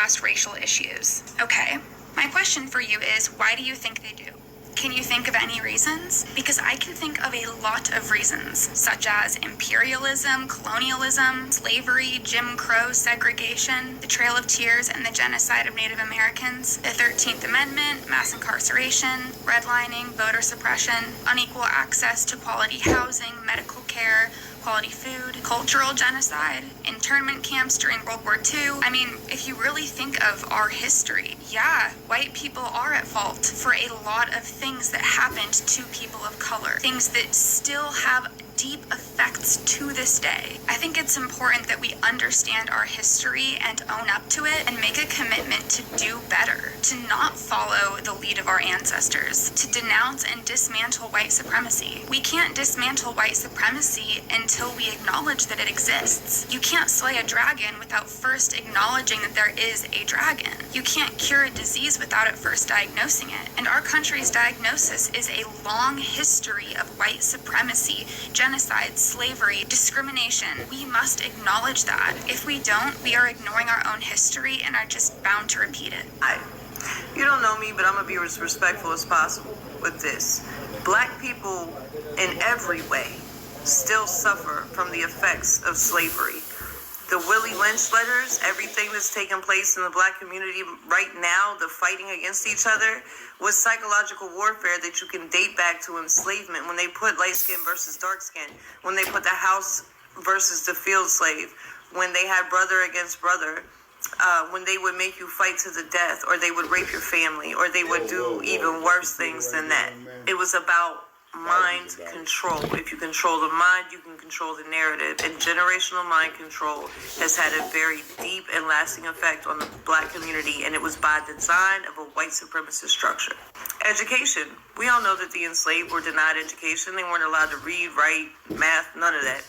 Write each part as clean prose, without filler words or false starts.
past racial issues. Okay, my question for you is, why do you think they do? Can you think of any reasons? Because I can think of a lot of reasons, such as imperialism, colonialism, slavery, Jim Crow, segregation, the Trail of Tears, and the genocide of Native Americans, the 13th Amendment, mass incarceration, redlining, voter suppression, unequal access to quality housing, medical care, quality food, cultural genocide, internment camps during World War II. I mean, if you really think of our history, yeah, white people are at fault for a lot of things that happened to people of color, things that still have deep effects to this day. I think it's important that we understand our history and own up to it and make a commitment to do better, to not follow the lead of our ancestors, to denounce and dismantle white supremacy. We can't dismantle white supremacy until we acknowledge that it exists. You can't slay a dragon without first acknowledging that there is a dragon. You can't cure a disease without at first diagnosing it. And our country's diagnosis is a long history of white supremacy, genocide, slavery, discrimination. We must acknowledge that. If we don't, we are ignoring our own history and are just bound to repeat it. You don't know me, but I'm gonna be as respectful as possible with this. Black people in every way still suffer from the effects of slavery. The Willie Lynch letters, everything that's taking place in the black community right now, the fighting against each other, was psychological warfare that you can date back to enslavement, when they put light skin versus dark skin, when they put the house versus the field slave, when they had brother against brother, when they would make you fight to the death, or they would rape your family, or they would do even worse things than that. It was about mind control. If you control the mind, you can control the narrative. And generational mind control has had a very deep and lasting effect on the black community, and it was by design of a white supremacist structure. Education. We all know that the enslaved were denied education. They weren't allowed to read, write, math, none of that.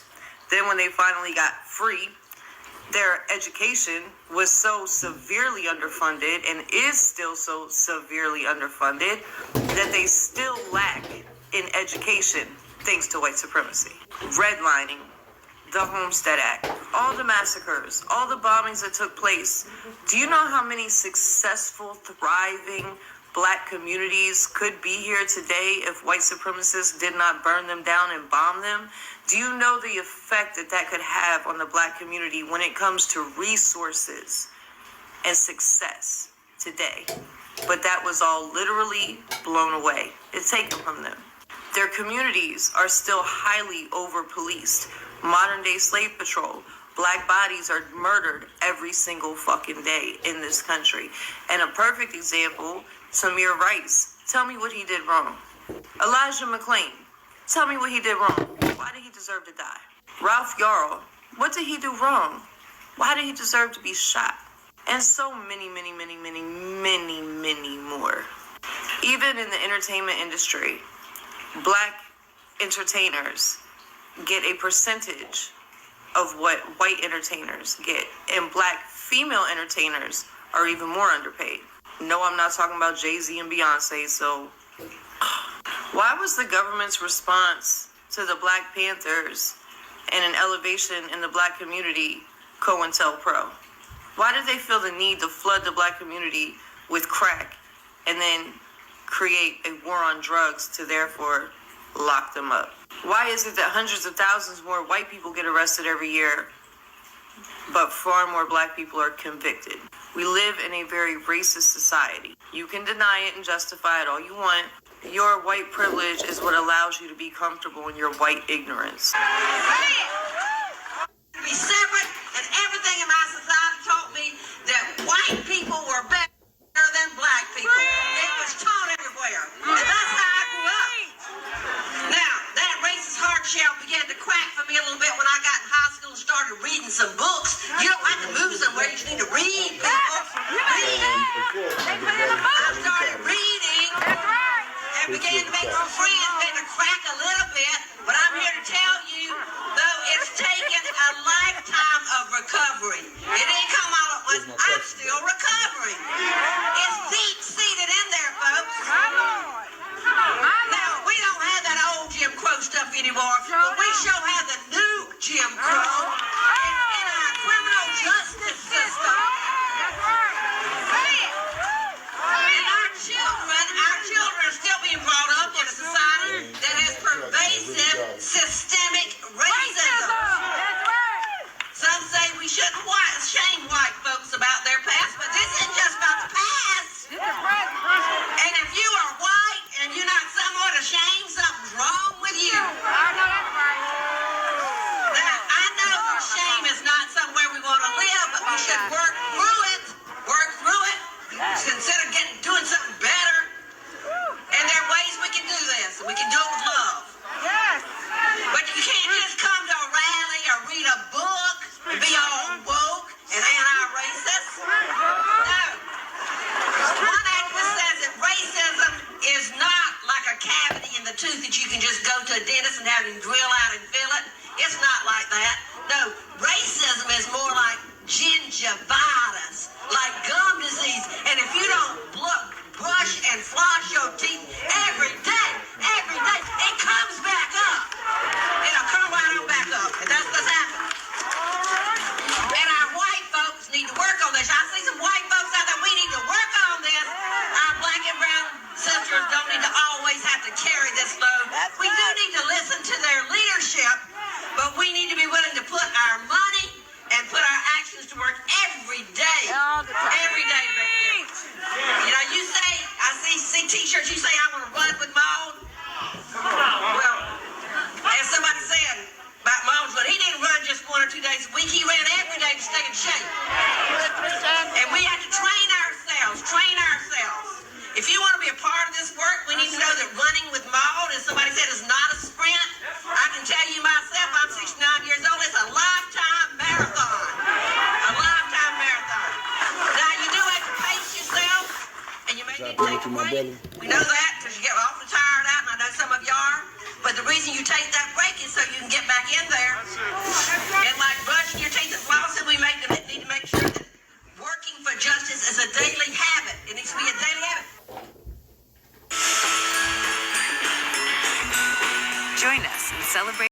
Then when they finally got free, their education was so severely underfunded, and is still so severely underfunded, that they still lack in education thanks to white supremacy. Redlining, the Homestead Act, all the massacres, all the bombings that took place. Do you know how many successful, thriving black communities could be here today if white supremacists did not burn them down and bomb them? Do you know the effect that that could have on the black community when it comes to resources and success today? But that was all literally blown away. It's taken from them. Their communities are still highly over-policed. Modern-day slave patrol. Black bodies are murdered every single fucking day in this country. And a perfect example, Tamir Rice. Tell me what he did wrong. Elijah McClain. Tell me what he did wrong. Why did he deserve to die? Ralph Yarl. What did he do wrong? Why did he deserve to be shot? And so many, many, many, many, many, many more. Even in the entertainment industry, black entertainers get a percentage of what white entertainers get, and black female entertainers are even more underpaid. No, I'm not talking about Jay-Z and Beyonce, so why was the government's response to the Black Panthers and an elevation in the black community COINTELPRO? Why did they feel the need to flood the black community with crack and then create a war on drugs to therefore lock them up? Why is it that hundreds of thousands more white people get arrested every year, but far more black people are convicted? We live in a very racist society. You can deny it and justify it all you want. Your white privilege is what allows you to be comfortable in your white ignorance. Be separate, and everything in my society taught me that white people were better than black people. It was taught everywhere. And that's how I grew up. Now, that racist hard shell began to crack for me a little bit when I got in high school and started reading some books. You don't have to move somewhere, you just need to read, people. I started reading and began to make some friends, began to crack a little bit, but I'm here to tell you, though it's taken a lifetime of recovery. It ain't come all at once. I'm still recovering. It's deep-seated in there, folks. Now, we don't have that old Jim Crow stuff anymore, but we sure have the new Jim Crow in our criminal justice system. to a dentist and have him drill out and fill it. It's not like that. No, racism is more like gingivitis, like gum disease. And if you don't brush and floss your teeth every day, it comes back up. It'll come right on back up. And that's what's happening. And our white folks need to work on this. I see some white folks out there. We need to work on this. Our black and brown sisters don't need to always have to carry this load. We do need to listen to their leadership, but we need to be willing to put our money and put our actions to work every day. Every day to make a difference. You know, you say, I see t-shirts, you say, I want to run with mold. Well, as somebody said about Moles, but he didn't run just 1 or 2 days a week. He ran every day to stay in shape. And we have to train ourselves. If you want to be a part of this work, we need to know that running with mold, as somebody said, is not a sprint. I can tell you myself, I'm 69 years old. It's a lifetime marathon. A lifetime marathon. Now, you do have to pace yourself, and you may need to take a break. We know that because you get awfully tired out, and I know some of you are. But the reason you take that break is so you can get back in there. And like brushing your teeth and flossing, we need to make sure that working for justice is a daily habit. It needs to be a daily habit. Join us and celebrate